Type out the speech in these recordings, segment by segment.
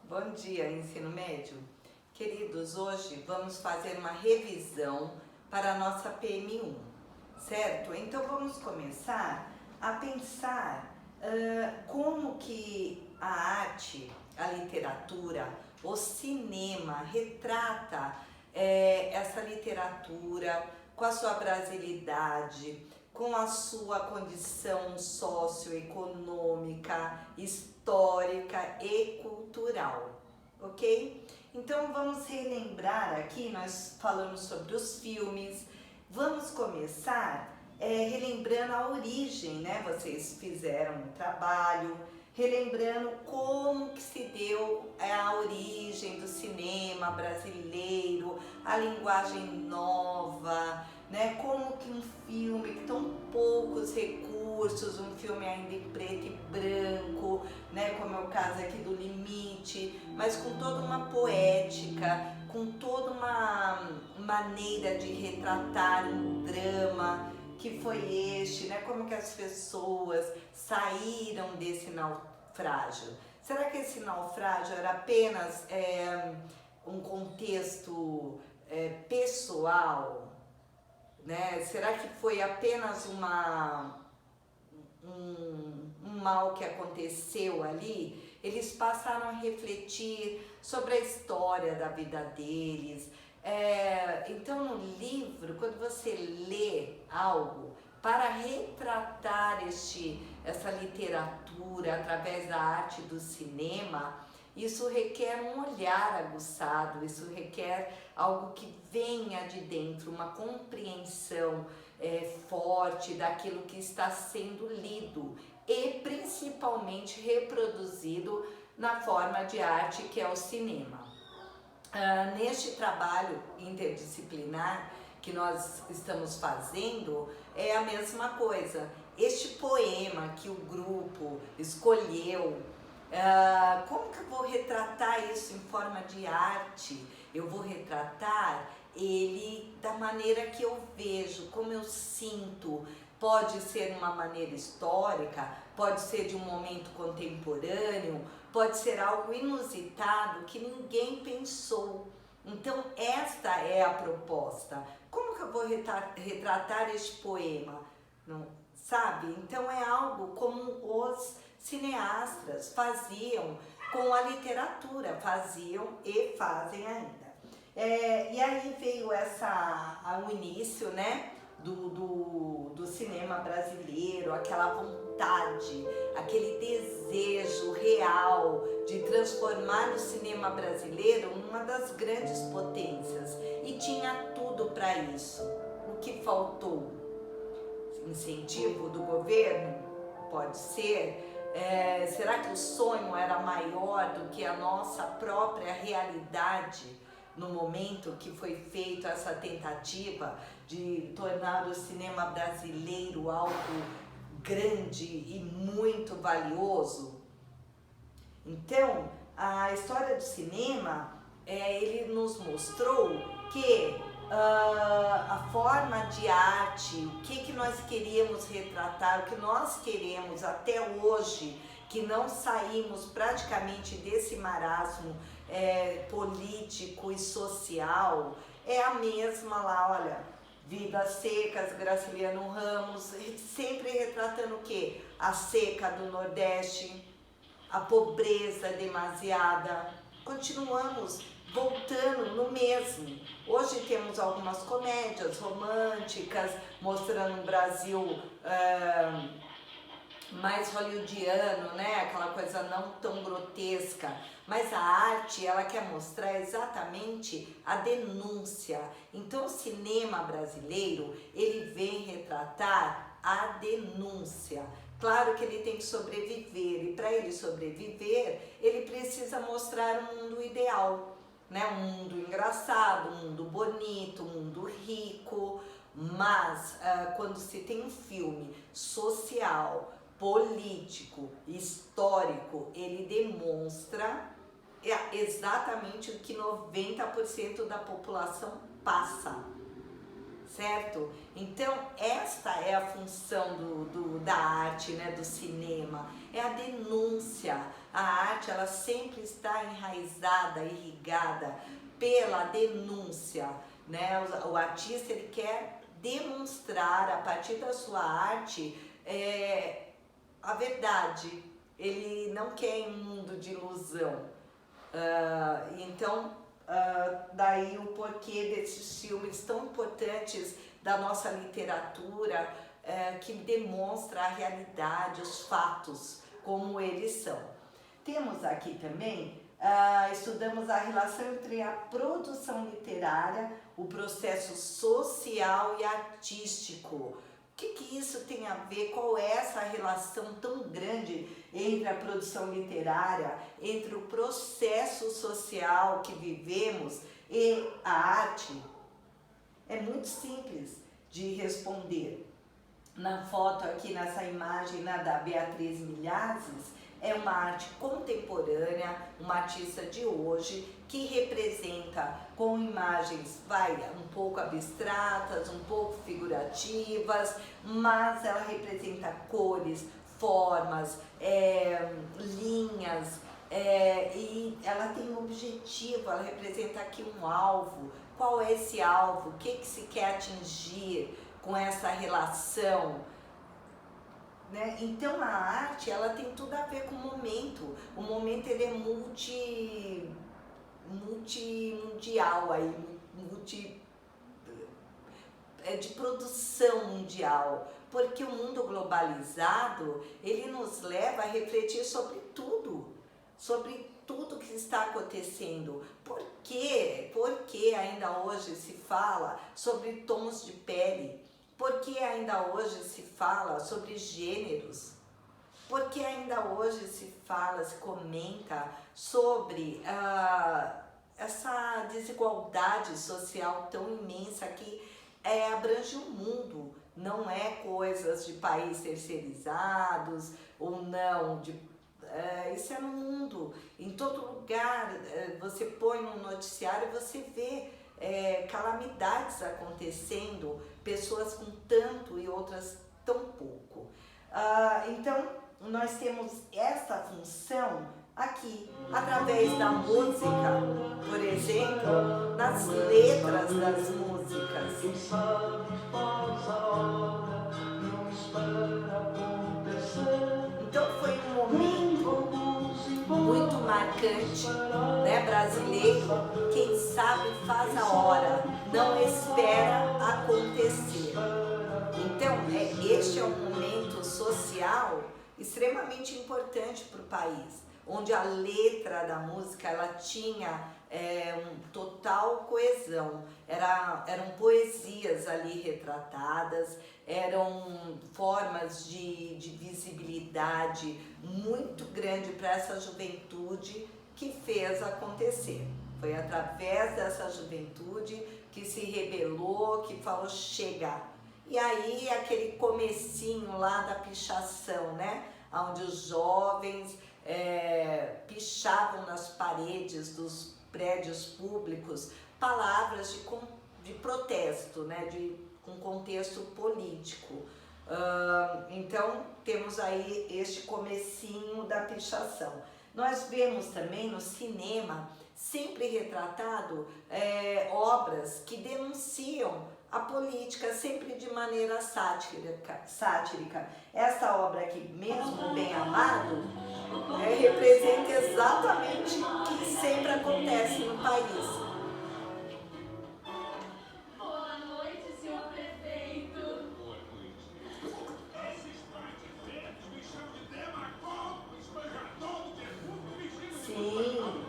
Bom dia, ensino médio. Queridos, hoje vamos fazer uma revisão para a nossa PM1, certo? Então vamos começar a pensar como que a arte, a literatura, o cinema retrata essa literatura com a sua brasilidade, com a sua condição socioeconômica, histórica e cultural, ok? Então vamos relembrar aqui, nós falamos sobre os filmes, vamos começar relembrando a origem, né? Vocês fizeram um trabalho, relembrando como que se deu a origem do cinema brasileiro, a linguagem nova, né? Como que um filme com tão poucos recursos, um filme ainda em preto e branco, né? Como é o caso aqui do Limite, mas com toda uma poética, com toda uma maneira de retratar um drama que foi este, né? Como que as pessoas saíram desse naufrágio. Será que esse naufrágio era apenas um contexto pessoal? Né? Será que foi apenas um mal que aconteceu ali? Eles passaram a refletir sobre a história da vida deles. Então no livro, quando você lê algo para retratar essa literatura através da arte do cinema, isso requer um olhar aguçado, isso requer algo que venha de dentro, uma compreensão forte daquilo que está sendo lido e principalmente reproduzido na forma de arte que é o cinema. Neste trabalho interdisciplinar que nós estamos fazendo, é a mesma coisa. Este poema que o grupo escolheu, como que eu vou retratar isso em forma de arte? Eu vou retratar ele da maneira que eu vejo, como eu sinto. Pode ser uma maneira histórica, pode ser de um momento contemporâneo, pode ser algo inusitado que ninguém pensou. Então esta é a proposta. Como que eu vou retratar este poema? Não, sabe? Então é algo como os cineastas faziam com a literatura, faziam e fazem ainda. E aí veio o início, né, do cinema brasileiro, aquela vontade, aquele desejo real de transformar o cinema brasileiro numa das grandes potências, e tinha tudo para isso. O que faltou? Incentivo do governo? Pode ser. Será que o sonho era maior do que a nossa própria realidade no momento que foi feita essa tentativa de tornar o cinema brasileiro algo grande e muito valioso? Então, a história do cinema, ele nos mostrou que a forma de arte, o que nós queríamos retratar, o que nós queremos até hoje, que não saímos praticamente desse marasmo político e social, é a mesma lá, olha, Vidas Secas, Graciliano Ramos, sempre retratando o quê? A seca do Nordeste, a pobreza demasiada. Continuamos voltando no mesmo. Hoje temos algumas comédias românticas mostrando um Brasil mais hollywoodiano, né? Aquela coisa não tão grotesca. Mas a arte, ela quer mostrar exatamente a denúncia. Então o cinema brasileiro, ele vem retratar a denúncia. Claro que ele tem que sobreviver, e para ele sobreviver, ele precisa mostrar um mundo ideal, né? Um mundo engraçado, um mundo bonito, um mundo rico. Mas quando se tem um filme social, político, histórico, ele demonstra exatamente o que 90% da população passa, certo? Então esta é a função da arte, né, do cinema, é a denúncia, A arte, ela sempre está enraizada, irrigada pela denúncia, né? O artista, ele quer demonstrar a partir da sua arte a verdade. Ele não quer um mundo de ilusão. Então, daí o porquê desses filmes tão importantes da nossa literatura, que demonstra a realidade, os fatos, como eles são. Temos aqui também, estudamos a relação entre a produção literária, o processo social e artístico. O que isso tem a ver? Qual é essa relação tão grande entre a produção literária, entre o processo social que vivemos e a arte? É muito simples de responder. Na foto aqui, nessa imagem, né, da Beatriz Milhazes, é uma arte contemporânea, uma artista de hoje, que representa com imagens, um pouco abstratas, um pouco figurativas, mas ela representa cores, formas, linhas, e ela tem um objetivo, ela representa aqui um alvo. Qual é esse alvo? O que se quer atingir com essa relação? Né? Então a arte, ela tem tudo a ver com o momento. O momento, ele é multimundial, de produção mundial, porque o mundo globalizado, ele nos leva a refletir sobre tudo que está acontecendo. Por quê? Porque ainda hoje se fala sobre tons de pele. Por que ainda hoje se fala sobre gêneros? Por que ainda hoje se comenta sobre essa desigualdade social tão imensa que abrange o mundo? Não é coisas de países terceirizados ou não, isso é no mundo. Em todo lugar você põe no noticiário e você vê calamidades acontecendo, pessoas com tanto e outras tão pouco. Então, nós temos essa função aqui, através da música, por exemplo, nas letras das músicas. Então foi um momento muito marcante, né, brasileiro. Quem sabe faz a hora, não espera acontecer. Então, este é um momento social extremamente importante para o país, onde a letra da música, ela tinha total coesão. Eram poesias ali retratadas, eram formas de visibilidade muito grande para essa juventude que fez acontecer. Foi através dessa juventude que se rebelou, que falou chega. E aí aquele comecinho lá da pichação, né? Onde os jovens pichavam nas paredes dos prédios públicos palavras de protesto, né? Com contexto político. Então temos aí este comecinho da pichação. Nós vemos também no cinema sempre retratado obras que denunciam a política, sempre de maneira sátrica. Essa obra aqui, mesmo Bem Amado, representa exatamente o que sempre acontece no país. Boa noite, senhor prefeito. Boa noite. Esses prefeitos me chamam de demagogo, esmagador, defunto, Sim.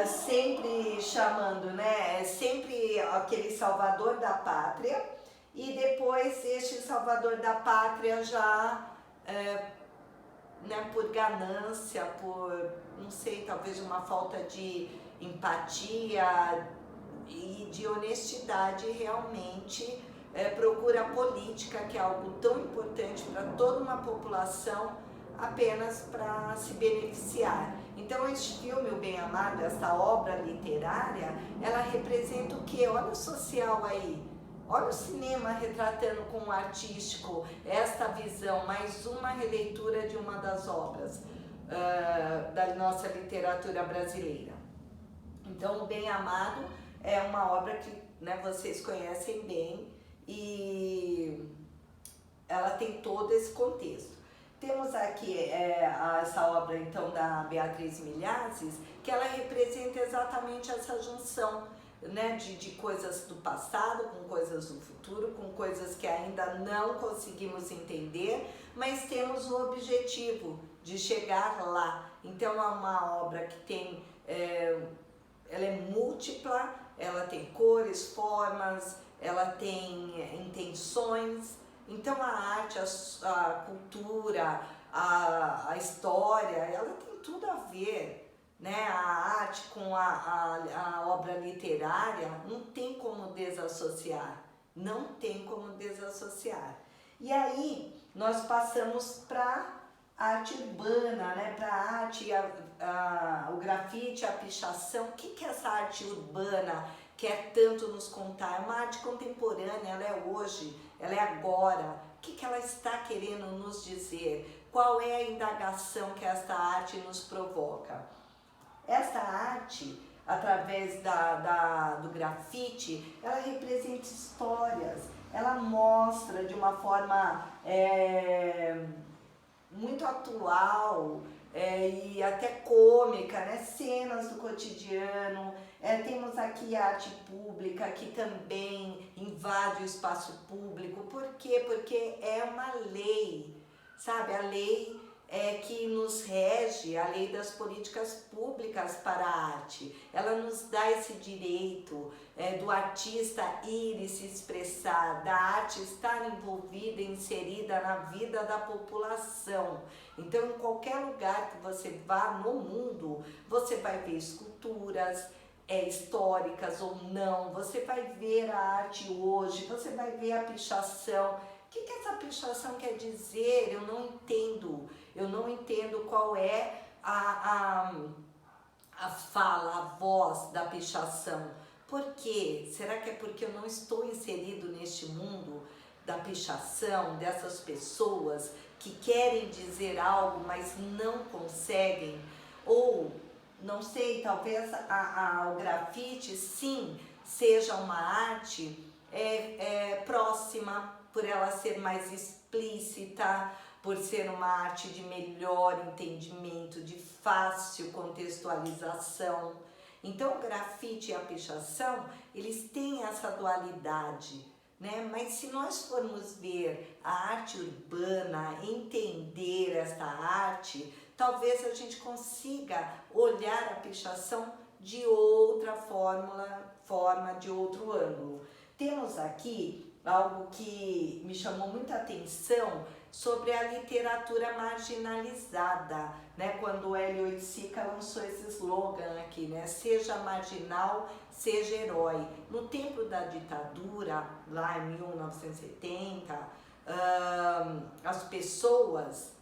Sempre chamando, né? Sempre aquele salvador da pátria, e depois este salvador da pátria já, né, por ganância, por, não sei, talvez uma falta de empatia e de honestidade, realmente procura a política, que é algo tão importante para toda uma população, apenas para se beneficiar. Então este filme, O Bem Amado, essa obra literária, ela representa o quê? Olha o social aí. Olha o cinema retratando com o artístico esta visão, mais uma releitura de uma das obras da nossa literatura brasileira. Então, O Bem Amado é uma obra que, né, vocês conhecem bem e ela tem todo esse contexto. Temos aqui essa obra então da Beatriz Milhazes, que ela representa exatamente essa junção, né, de coisas do passado com coisas do futuro, com coisas que ainda não conseguimos entender, mas temos o objetivo de chegar lá. Então é uma obra que tem, ela é múltipla, ela tem cores, formas, ela tem intenções. Então a arte, a cultura, a história, ela tem tudo a ver. Né? A arte com a obra literária não tem como desassociar, não tem como desassociar. E aí nós passamos para a arte urbana, né? Para a arte, o grafite, a pichação. O que é essa arte urbana quer tanto nos contar? É uma arte contemporânea, ela é hoje, ela é agora. O que ela está querendo nos dizer? Qual é a indagação que esta arte nos provoca? Esta arte, através do grafite, ela representa histórias, ela mostra de uma forma muito atual e até cômica, né? Cenas do cotidiano. Temos aqui a arte pública, que também invade o espaço público. Por quê? Porque é uma lei, sabe? A lei que nos rege, a lei das políticas públicas para a arte. Ela nos dá esse direito do artista ir e se expressar, da arte estar envolvida, inserida na vida da população. Então, em qualquer lugar que você vá no mundo, você vai ver esculturas históricas ou não, você vai ver a arte hoje, você vai ver a pichação. O que essa pichação quer dizer? Eu não entendo. Eu não entendo qual é a fala, a voz da pichação. Por quê? Será que é porque eu não estou inserido neste mundo da pichação, dessas pessoas que querem dizer algo, mas não conseguem? Ou, não sei, talvez o grafite, sim, seja uma arte próxima, por ela ser mais explícita, por ser uma arte de melhor entendimento, de fácil contextualização. Então, o grafite e a pichação, eles têm essa dualidade, né? Mas se nós formos ver a arte urbana, entender esta arte, talvez a gente consiga olhar a pichação de outra forma, de outro ângulo. Temos aqui algo que me chamou muita atenção sobre a literatura marginalizada, né? Quando o Hélio Oiticica lançou esse slogan aqui, né? Seja marginal, seja herói. No tempo da ditadura, lá em 1970, as pessoas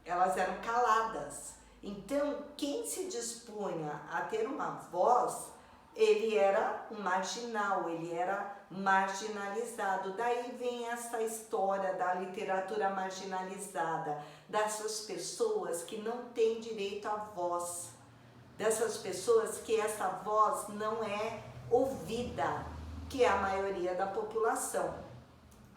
elas eram caladas. Então, quem se dispunha a ter uma voz, ele era um marginal, ele era marginalizado. Daí vem essa história da literatura marginalizada, dessas pessoas que não têm direito à voz, dessas pessoas que essa voz não é ouvida, que é a maioria da população.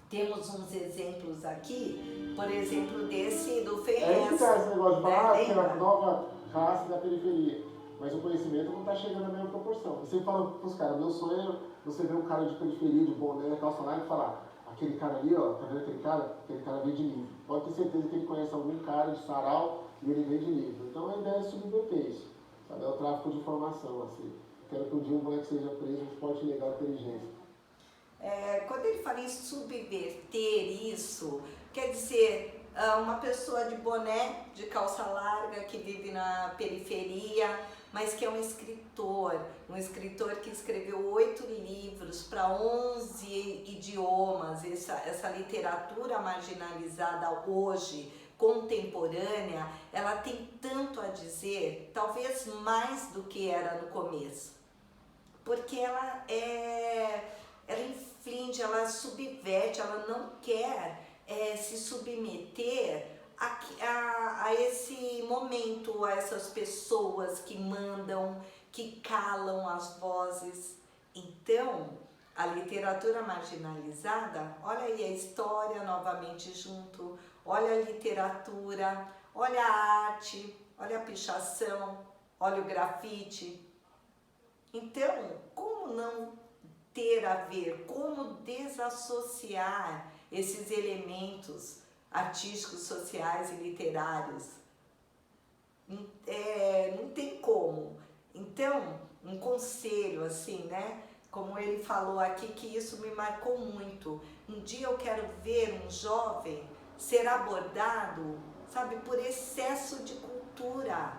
Temos uns exemplos aqui, por exemplo, desse do Ferrez. Esse negócio de falar que era a nova raça da periferia. Mas o conhecimento não está chegando na mesma proporção. Eu sempre falo para os caras, meu sonho é você ver um cara de periferia, de boné, calça larga e falar, aquele cara ali, ó, tá vendo aquele cara? Aquele cara vem de livro. Pode ter certeza que ele conhece algum cara de sarau e ele vem de livro. Então a ideia é subverter isso, sabe? É o tráfico de informação, assim. Quero que um dia um moleque seja preso, um esporte legal, inteligência. Quando ele fala em subverter isso, quer dizer, uma pessoa de boné, de calça larga, que vive na periferia, mas que é um escritor que escreveu 8 livros para 11 idiomas. Essa literatura marginalizada hoje, contemporânea, ela tem tanto a dizer, talvez mais do que era no começo, porque ela ela inflige, ela subverte, ela não quer se submeter a esse momento, a essas pessoas que mandam, que calam as vozes. Então, a literatura marginalizada, olha aí a história novamente junto, olha a literatura, olha a arte, olha a pichação, olha o grafite. Então, como não ter a ver, como desassociar esses elementos artísticos, sociais e literários? Não tem como. Então, um conselho assim, né? Como ele falou aqui, que isso me marcou muito. Um dia eu quero ver um jovem ser abordado, sabe, por excesso de cultura.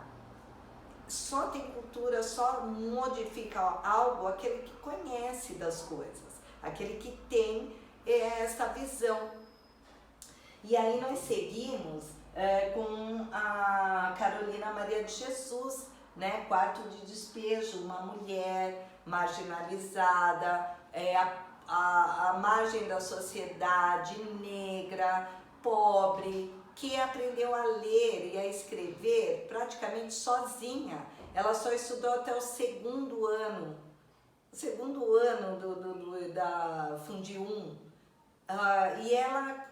Só tem cultura, só modifica algo aquele que conhece das coisas, aquele que tem essa visão. E aí nós seguimos com a Carolina Maria de Jesus, né? Quarto de Despejo, uma mulher marginalizada, a margem da sociedade, negra, pobre, que aprendeu a ler e a escrever praticamente sozinha. Ela só estudou até o segundo ano da Fundi 1. E ela,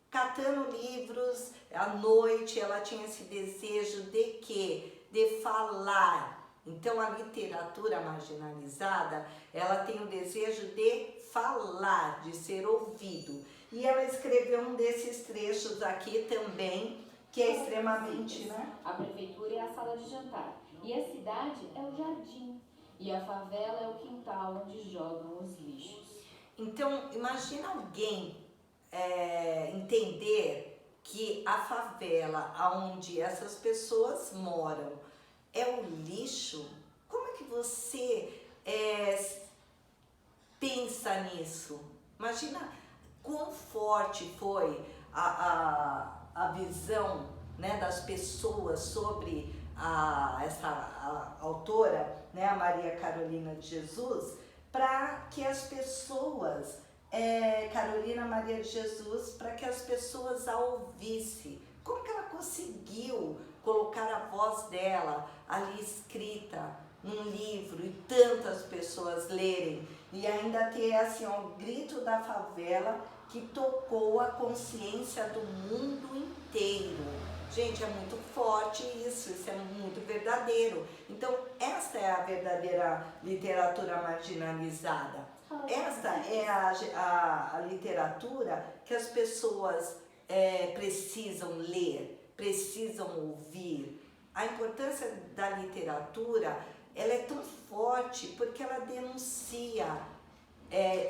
catando livros, à noite, ela tinha esse desejo de quê? De falar. Então, a literatura marginalizada, ela tem o desejo de falar, de ser ouvido. E ela escreveu um desses trechos aqui também, que é extremamente, né? A prefeitura é a sala de jantar, e a cidade é o jardim, e a favela é o quintal onde jogam os lixos. Então, imagina alguém entender que a favela onde essas pessoas moram é o lixo. Como é que você pensa nisso? Imagina quão forte foi a visão, né, das pessoas sobre essa autora, né, a Maria Carolina de Jesus, para que as pessoas, Carolina Maria de Jesus, para que as pessoas a ouvissem. Como que ela conseguiu colocar a voz dela ali escrita num livro e tantas pessoas lerem, e ainda ter assim o grito da favela que tocou a consciência do mundo inteiro? Gente, é muito forte isso é muito verdadeiro. Então, essa é a verdadeira literatura marginalizada. Esta é a literatura que as pessoas precisam ler, precisam ouvir. A importância da literatura, ela é tão forte porque ela denuncia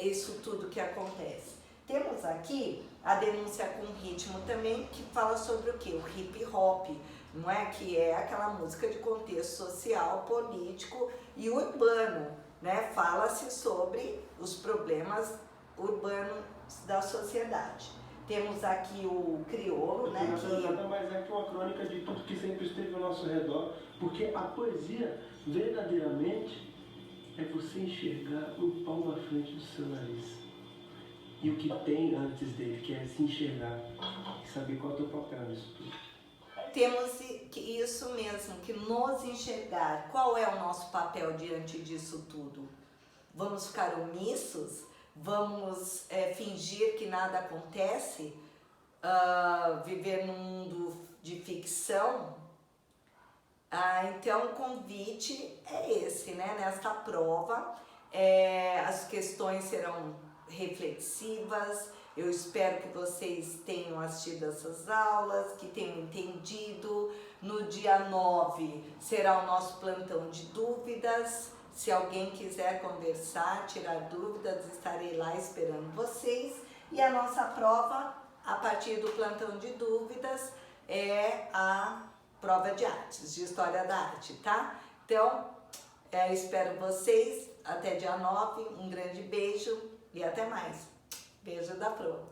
isso tudo que acontece. Temos aqui a denúncia com ritmo também, que fala sobre o quê? O hip hop, não é? Que é aquela música de contexto social, político e urbano, né? Fala-se sobre os problemas urbanos da sociedade. Temos aqui o crioulo, né? Nada mais é que uma crônica de tudo que sempre esteve ao nosso redor, porque a poesia, verdadeiramente, é você enxergar um pau na frente do seu nariz. E o que tem antes dele, que é se enxergar e saber qual é o teu papel nisso tudo. Temos isso mesmo, que nos enxergar. Qual é o nosso papel diante disso tudo? Vamos ficar omissos? Vamos fingir que nada acontece? Viver num mundo de ficção? Então o convite é esse, né? Nesta prova, as questões serão reflexivas. Eu espero que vocês tenham assistido essas aulas, que tenham entendido. No dia 9 será o nosso plantão de dúvidas. Se alguém quiser conversar, tirar dúvidas, estarei lá esperando vocês. E a nossa prova, a partir do plantão de dúvidas, é a prova de artes, de história da arte, tá? Então, espero vocês até dia 9. Um grande beijo e até mais. Beijo da Pro.